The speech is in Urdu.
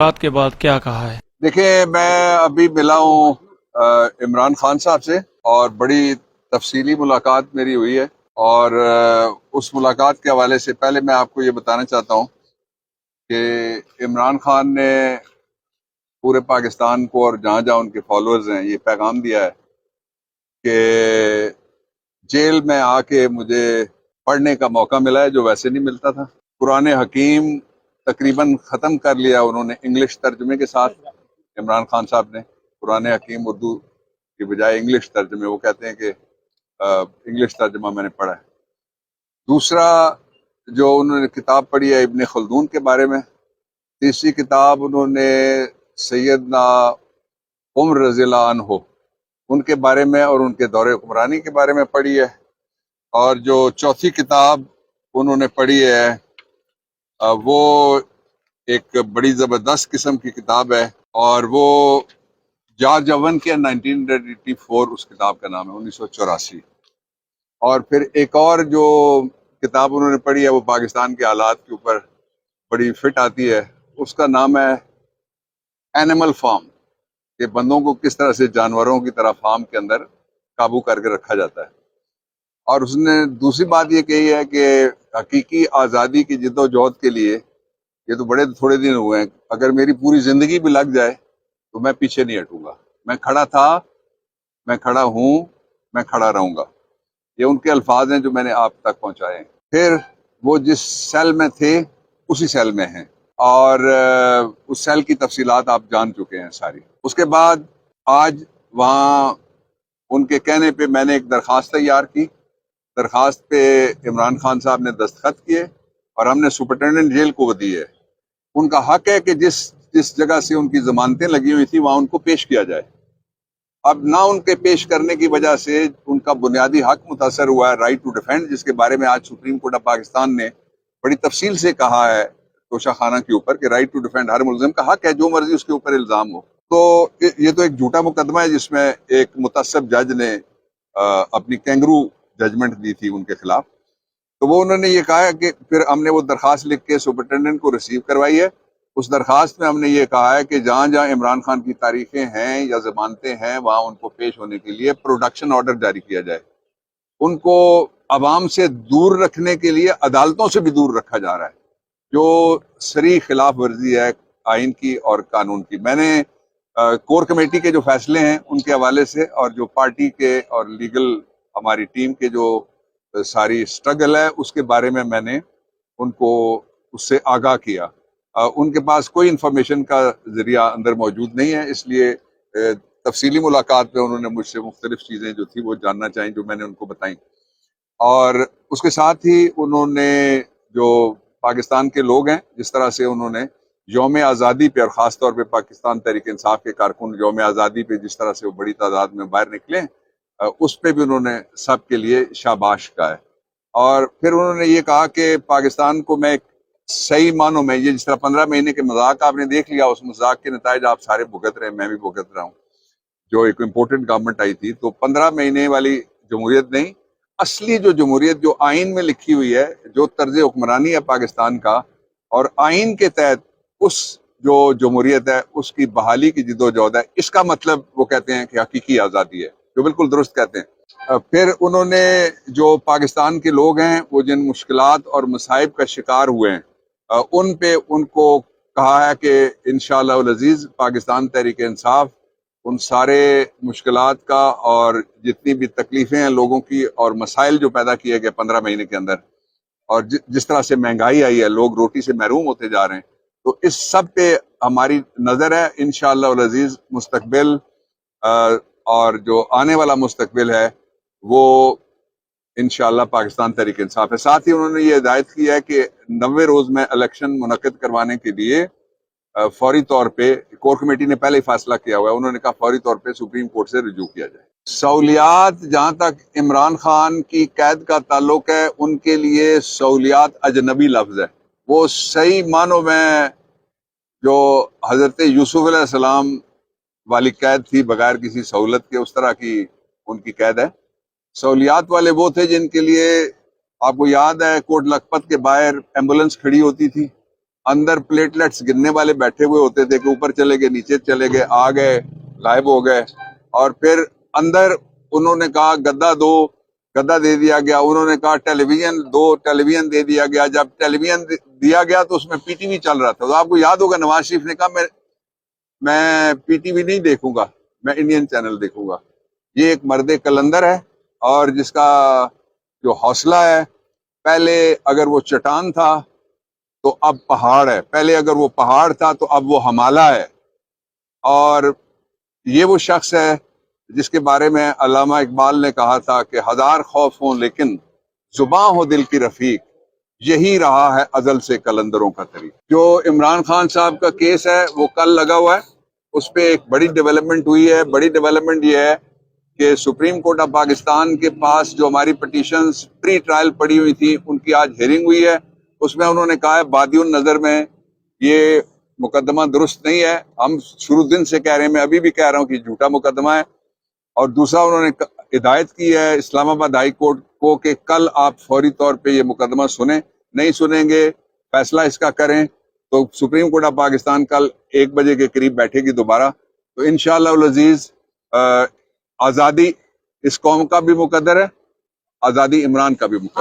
بات کے بعد کیا کہا ہے؟ دیکھیں، میں ابھی ملا ہوں عمران خان صاحب سے، اور بڑی تفصیلی ملاقات میری ہوئی ہے، اور اس ملاقات کے حوالے سے پہلے میں آپ کو یہ بتانا چاہتا ہوں کہ عمران خان نے پورے پاکستان کو اور جہاں جہاں ان کے فالوورز ہیں یہ پیغام دیا ہے کہ جیل میں آ کے مجھے پڑھنے کا موقع ملا ہے جو ویسے نہیں ملتا تھا۔ قرآن حکیم تقریباً ختم کر لیا انہوں نے انگلش ترجمے کے ساتھ۔ عمران خان صاحب نے قرآن حکیم اردو کی بجائے انگلش ترجمے، وہ کہتے ہیں کہ انگلش ترجمہ میں نے پڑھا ہے۔ دوسرا جو انہوں نے کتاب پڑھی ہے ابن خلدون کے بارے میں۔ تیسری کتاب انہوں نے سیدنا عمر رضی اللہ عنہ ان کے بارے میں اور ان کے دور حکمرانی کے بارے میں پڑھی ہے۔ اور جو چوتھی کتاب انہوں نے پڑھی ہے وہ ایک بڑی زبردست قسم کی کتاب ہے، اور وہ جارج اوون کے 1984 اس کتاب کا نام ہے، 1984۔ اور پھر ایک اور جو کتاب انہوں نے پڑھی ہے وہ پاکستان کے حالات کے اوپر بڑی فٹ آتی ہے، اس کا نام ہے اینیمل فارم، کہ بندوں کو کس طرح سے جانوروں کی طرح فارم کے اندر قابو کر کے رکھا جاتا ہے۔ اور اس نے دوسری بات یہ کہی ہے کہ حقیقی آزادی کی جد و جہد کے لیے، یہ تو بڑے تھوڑے دن ہوئے ہیں، اگر میری پوری زندگی بھی لگ جائے تو میں پیچھے نہیں ہٹوں گا۔ میں کھڑا تھا، میں کھڑا ہوں، میں کھڑا رہوں گا۔ یہ ان کے الفاظ ہیں جو میں نے آپ تک پہنچائے ہیں۔ پھر وہ جس سیل میں تھے اسی سیل میں ہیں، اور اس سیل کی تفصیلات آپ جان چکے ہیں ساری۔ اس کے بعد آج وہاں ان کے کہنے پہ میں نے ایک درخواست تیار کی۔ درخواست پہ عمران خان صاحب نے دستخط کیے، اور ہم نے سپرنٹینڈنٹ جیل کو وہ دی ہے۔ ان کا حق ہے کہ جس جگہ سے ان کی ضمانتیں لگی ہوئی تھی وہاں ان کو پیش کیا جائے۔ اب نہ ان کے پیش کرنے کی وجہ سے ان کا بنیادی حق متاثر ہوا ہے، رائٹ ٹو ڈیفینڈ، جس کے بارے میں آج سپریم کورٹ آف پاکستان نے بڑی تفصیل سے کہا ہے توشہ خانہ کے اوپر، کہ رائٹ ٹو ڈیفینڈ ہر ملزم کا حق ہے، جو مرضی اس کے اوپر الزام ہو۔ تو یہ تو ایک جھوٹا مقدمہ ہے جس میں ایک متعصب جج نے اپنی کینگرو ججمنٹ دی تھی ان کے خلاف۔ تو وہ انہوں نے یہ کہا ہے کہ پھر ہم نے وہ درخواست لکھ کے سپرنٹینڈنٹ کو ریسیو کروائی ہے۔ اس درخواست میں ہم نے یہ کہا ہے کہ جہاں جہاں عمران خان کی تاریخیں ہیں یا ضمانتیں ہیں وہاں ان کو پیش ہونے کے لیے پروڈکشن آرڈر جاری کیا جائے۔ ان کو عوام سے دور رکھنے کے لیے عدالتوں سے بھی دور رکھا جا رہا ہے، جو صریح خلاف ورزی ہے آئین کی اور قانون کی۔ میں نے کور کمیٹی کے جو فیصلے ہیں ان کے حوالے سے، اور جو پارٹی کے اور لیگل ہماری ٹیم کے جو ساری سٹرگل ہے اس کے بارے میں نے ان کو اس سے آگاہ کیا۔ ان کے پاس کوئی انفارمیشن کا ذریعہ اندر موجود نہیں ہے، اس لیے تفصیلی ملاقات میں انہوں نے مجھ سے مختلف چیزیں جو تھی وہ جاننا چاہیں، جو میں نے ان کو بتائیں۔ اور اس کے ساتھ ہی انہوں نے جو پاکستان کے لوگ ہیں، جس طرح سے انہوں نے یوم آزادی پہ، اور خاص طور پہ پاکستان تحریک انصاف کے کارکن یوم آزادی پہ جس طرح سے وہ بڑی تعداد میں باہر نکلے، اس پہ بھی انہوں نے سب کے لیے شاباش کہا ہے۔ اور پھر انہوں نے یہ کہا کہ پاکستان کو میں ایک صحیح معنوں میں، یہ جس طرح 15 مہینے کے مذاق آپ نے دیکھ لیا، اس مذاق کے نتائج آپ سارے بھگت رہے ہیں، میں بھی بھگت رہا ہوں، جو ایک امپورٹنٹ گورنمنٹ آئی تھی۔ تو 15 مہینے والی جمہوریت نہیں، اصلی جو جمہوریت جو آئین میں لکھی ہوئی ہے، جو طرز حکمرانی ہے پاکستان کا، اور آئین کے تحت اس جو جمہوریت ہے اس کی بحالی کی جد و جہد ہے، اس کا مطلب وہ کہتے ہیں کہ حقیقی آزادی ہے، جو بالکل درست کہتے ہیں۔ پھر انہوں نے جو پاکستان کے لوگ ہیں وہ جن مشکلات اور مصائب کا شکار ہوئے ہیں، ان پہ ان کو کہا ہے کہ انشاءاللہ العزیز پاکستان تحریک انصاف ان سارے مشکلات کا اور جتنی بھی تکلیفیں ہیں لوگوں کی اور مسائل جو پیدا کیے گئے 15 مہینے کے اندر، اور جس طرح سے مہنگائی آئی ہے، لوگ روٹی سے محروم ہوتے جا رہے ہیں، تو اس سب پہ ہماری نظر ہے۔ انشاءاللہ العزیز مستقبل اور جو آنے والا مستقبل ہے وہ انشاءاللہ پاکستان تحریک انصاف ہے۔ ساتھ ہی انہوں نے یہ ہدایت کی ہے کہ 90 روز میں الیکشن منعقد کروانے کے لیے فوری طور پہ، کور کمیٹی نے پہلے ہی فیصلہ کیا ہوا ہے، انہوں نے کہا فوری طور پہ سپریم کورٹ سے رجوع کیا جائے۔ سہولیات، جہاں تک عمران خان کی قید کا تعلق ہے، ان کے لیے سہولیات اجنبی لفظ ہے۔ وہ صحیح معنوں میں جو حضرت یوسف علیہ السلام والی قید تھی بغیر کسی سہولت کے، اس طرح کی ان کی قید ہے۔ سہولیات والے وہ تھے جن کے لیے آپ کو یاد ہے کوٹ لکھپت کے باہر ایمبولنس کھڑی ہوتی تھی، اندر پلیٹلیٹس گرنے والے بیٹھے ہوئے ہوتے تھے کہ اوپر چلے گئے, نیچے چلے گئے, آ گئے, غائب ہو گئے. اور پھر اندر انہوں نے کہا گدا دو, گدا دے دیا گیا. انہوں نے کہا ٹیلی ویژن دو, ٹیلی ویژن دے دیا گیا. جب ٹیلی ویژن دیا گیا تو اس میں پی ٹی وی چل رہا تھا. تو آپ کو یاد ہوگا نواز شریف نے کہا میں پی ٹی وی نہیں دیکھوں گا, میں انڈین چینل دیکھوں گا. یہ ایک مرد کلندر ہے اور جس کا جو حوصلہ ہے, پہلے اگر وہ چٹان تھا تو اب پہاڑ ہے, پہلے اگر وہ پہاڑ تھا تو اب وہ ہمالا ہے. اور یہ وہ شخص ہے جس کے بارے میں علامہ اقبال نے کہا تھا کہ ہزار خوف ہوں لیکن زباں ہو دل کی رفیق, یہی رہا ہے ازل سے کلندروں کا طریق. جو عمران خان صاحب کا کیس ہے وہ کل لگا ہوا ہے, اس پہ ایک بڑی ڈیولپمنٹ ہوئی ہے. بڑی ڈیولپمنٹ یہ ہے کہ سپریم کورٹ آف پاکستان کے پاس جو ہماری پٹیشنز پری ٹرائل پڑی ہوئی تھی ان کی آج ہیئرنگ ہوئی ہے. اس میں انہوں نے کہا ہے بادی النظر میں یہ مقدمہ درست نہیں ہے. ہم شروع دن سے کہہ رہے ہیں, میں ابھی بھی کہہ رہا ہوں کہ جھوٹا مقدمہ ہے. اور دوسرا انہوں نے ہدایت کی ہے اسلام آباد ہائی کورٹ کو کہ کل آپ فوری طور پہ یہ مقدمہ سنیں. نہیں سنیں گے, فیصلہ اس کا کریں تو سپریم کورٹ آف پاکستان کل 1 بجے کے قریب بیٹھے گی دوبارہ. تو انشاءاللہ العزیز آزادی اس قوم کا بھی مقدر ہے, آزادی عمران کا بھی مقدر ہے.